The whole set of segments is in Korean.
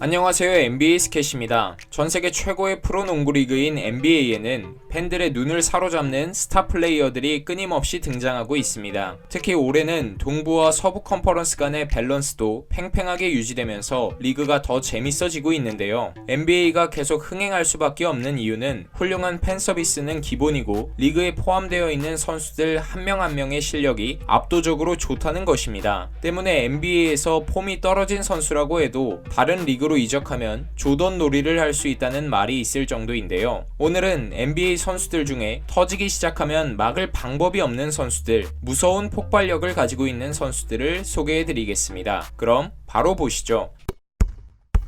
안녕하세요. NBA 스캣입니다. 전세계 최고의 프로농구 리그인 NBA에는 팬들의 눈을 사로잡는 스타 플레이어들이 끊임없이 등장하고 있습니다. 특히 올해는 동부와 서부 컨퍼런스 간의 밸런스도 팽팽하게 유지되면서 리그가 더 재밌어지고 있는데요. NBA가 계속 흥행할 수밖에 없는 이유는 훌륭한 팬 서비스는 기본이고 리그에 포함되어 있는 선수들 한 명 한 명의 실력이 압도적으로 좋다는 것입니다. 때문에 NBA에서 폼이 떨어진 선수라고 해도 다른 리그로 이적하면 조던 놀이를 할 수 있다는 말이 있을 정도인데요. 오늘은 NBA 선수들 중에 터지기 시작하면 막을 방법이 없는 선수들, 무서운 폭발력을 가지고 있는 선수들을 소개해드리겠습니다. 그럼 바로 보시죠.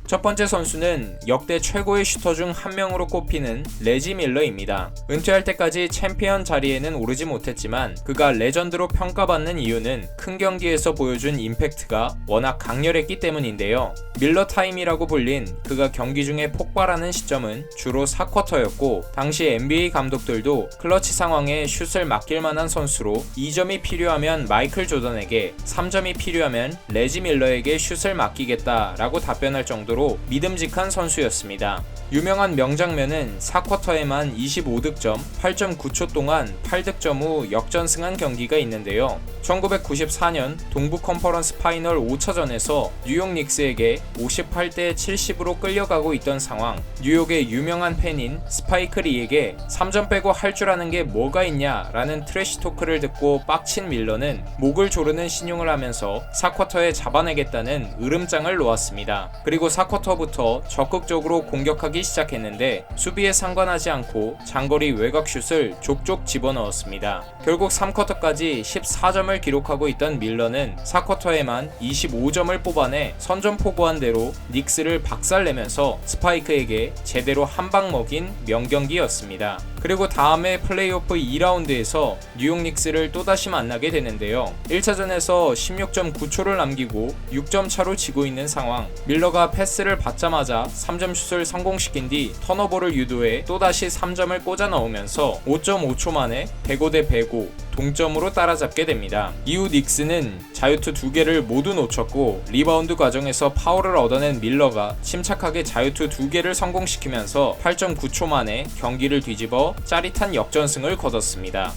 첫 번째 선수는 역대 최고의 슈터 중 한 명으로 꼽히는 레지 밀러입니다. 은퇴할 때까지 챔피언 자리에는 오르지 못했지만 그가 레전드로 평가받는 이유는 큰 경기에서 보여준 임팩트가 워낙 강렬했기 때문인데요. 밀러 타임이라고 불린 그가 경기 중에 폭발하는 시점은 주로 4쿼터였고 당시 NBA 감독들도 클러치 상황에 슛을 맡길 만한 선수로 2점이 필요하면 마이클 조던에게, 3점이 필요하면 레지 밀러에게 슛을 맡기겠다라고 답변할 정도로 믿음직한 선수였습니다. 유명한 명장면은 4쿼터에만 25득점, 8.9초 동안 8득점 후 역전승한 경기가 있는데요. 1994년 동부 컨퍼런스 파이널 5차전에서 뉴욕 닉스에게 58대 70으로 끌려가고 있던 상황, 뉴욕의 유명한 팬인 스파이크 리에게 3점 빼고 할 줄 아는 게 뭐가 있냐 라는 트래시 토크를 듣고 빡친 밀러는 목을 조르는 신용을 하면서 4쿼터에 잡아내겠다는 으름장을 놓았습니다. 그리고 4쿼터부터 적극적으로 공격하기 시작했는데 수비에 상관하지 않고 장거리 외곽슛을 족족 집어넣었습니다. 결국 3쿼터까지 14점을 기록하고 있던 밀러는 4쿼터에만 25점을 뽑아내 선전포고한 대로 닉스를 박살내면서 스파이크에게 제대로 한 방 먹인 명경기였습니다. 그리고 다음에 플레이오프 2라운드에서 뉴욕 닉스를 또다시 만나게 되는데요. 1차전에서 16.9초를 남기고 6점 차로 지고 있는 상황, 밀러가 패스를 받자마자 3점 슛을 성공시킨 뒤 턴오버를 유도해 또다시 3점을 꽂아 넣으면서 5.5초 만에 105대 105 동점으로 따라잡게 됩니다. 이후 닉스는 자유투 2개를 모두 놓쳤고 리바운드 과정에서 파울을 얻어낸 밀러가 침착하게 자유투 2개를 성공시키면서 8.9초 만에 경기를 뒤집어 짜릿한 역전승을 거뒀습니다.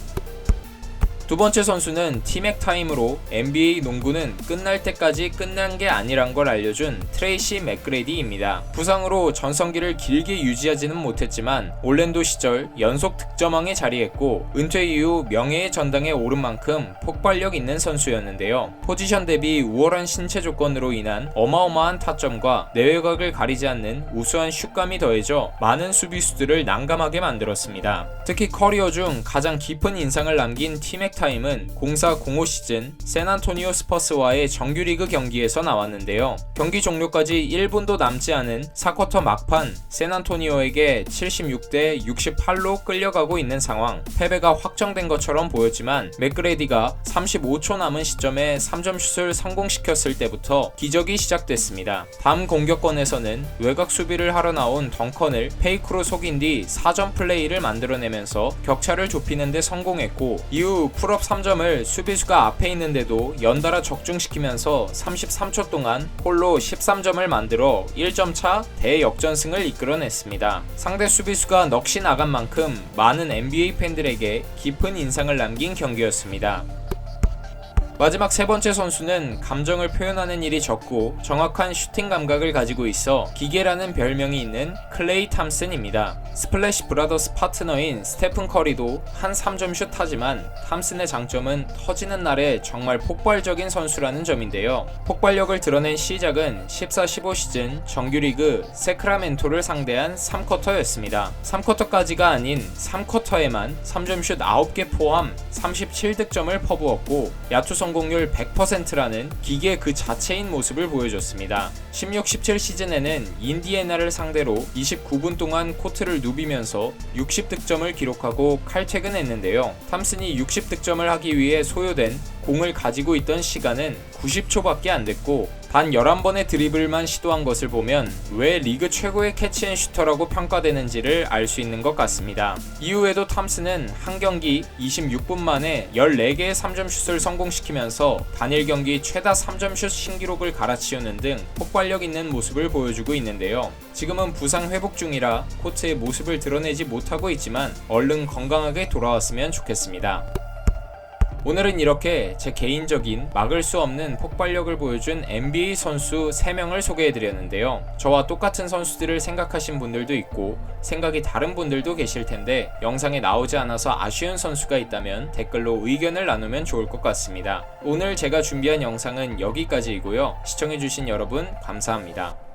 두 번째 선수는 티맥 타임으로 NBA 농구는 끝날 때까지 끝난 게 아니란 걸 알려준 트레이시 맥그레디입니다. 부상으로 전성기를 길게 유지하지는 못했지만 올랜도 시절 연속 득점왕에 자리했고 은퇴 이후 명예의 전당에 오른 만큼 폭발력 있는 선수였는데요. 포지션 대비 우월한 신체 조건으로 인한 어마어마한 타점과 내외곽을 가리지 않는 우수한 슛감이 더해져 많은 수비수들을 난감하게 만들었습니다. 특히 커리어 중 가장 깊은 인상을 남긴 티맥 타임은 04-05 시즌 샌안토니오 스퍼스와의 정규리그 경기에서 나왔는데요. 경기 종료까지 1분도 남지 않은 4쿼터 막판 샌안토니오에게 76대 68로 끌려가고 있는 상황, 패배가 확정된 것처럼 보였지만 맥그레디가 35초 남은 시점에 3점 슛을 성공시켰을 때부터 기적이 시작됐습니다. 다음 공격권에서는 외곽 수비를 하러 나온 덩컨을 페이크로 속인 뒤 4점 플레이를 만들어내면서 격차를 좁히는 데 성공했고 이후 풀업 3점을 수비수가 앞에 있는데도 연달아 적중시키면서 33초 동안 홀로 13점을 만들어 1점 차 대역전승을 이끌어냈습니다. 상대 수비수가 넋이 나간 만큼 많은 NBA 팬들에게 깊은 인상을 남긴 경기였습니다. 마지막 세 번째 선수는 감정을 표현하는 일이 적고 정확한 슈팅 감각을 가지고 있어 기계라는 별명이 있는 클레이 탐슨입니다. 스플래시 브라더스 파트너인 스테픈 커리도 한 3점 슛 하지만 탐슨의 장점은 터지는 날에 정말 폭발적인 선수라는 점인데요. 폭발력을 드러낸 시작은 14-15 시즌 정규리그 세크라멘토를 상대한 3쿼터였습니다. 3쿼터까지가 아닌 3쿼터에만 3점 슛 9개 포함 37득점을 퍼부었고 야투 성공률 100%라는 기계 그 자체인 모습을 보여줬습니다. 16-17 시즌에는 인디애나를 상대로 29분 동안 코트를 누비면서 60득점을 기록하고 칼퇴근했는데요. 탐슨이 60득점을 하기 위해 소요된 공을 가지고 있던 시간은 90초밖에 안 됐고 단 11번의 드리블만 시도한 것을 보면 왜 리그 최고의 캐치앤슈터라고 평가되는지를 알 수 있는 것 같습니다. 이후에도 탐슨은 한 경기 26분 만에 14개의 3점슛을 성공시키면서 단일 경기 최다 3점슛 신기록을 갈아치우는 등 폭발력 있는 모습을 보여주고 있는데요. 지금은 부상 회복 중이라 코트의 모습을 드러내지 못하고 있지만 얼른 건강하게 돌아왔으면 좋겠습니다. 오늘은 이렇게 제 개인적인 막을 수 없는 폭발력을 보여준 NBA 선수 3명을 소개해드렸는데요. 저와 똑같은 선수들을 생각하신 분들도 있고 생각이 다른 분들도 계실 텐데 영상에 나오지 않아서 아쉬운 선수가 있다면 댓글로 의견을 나누면 좋을 것 같습니다. 오늘 제가 준비한 영상은 여기까지이고요. 시청해주신 여러분 감사합니다.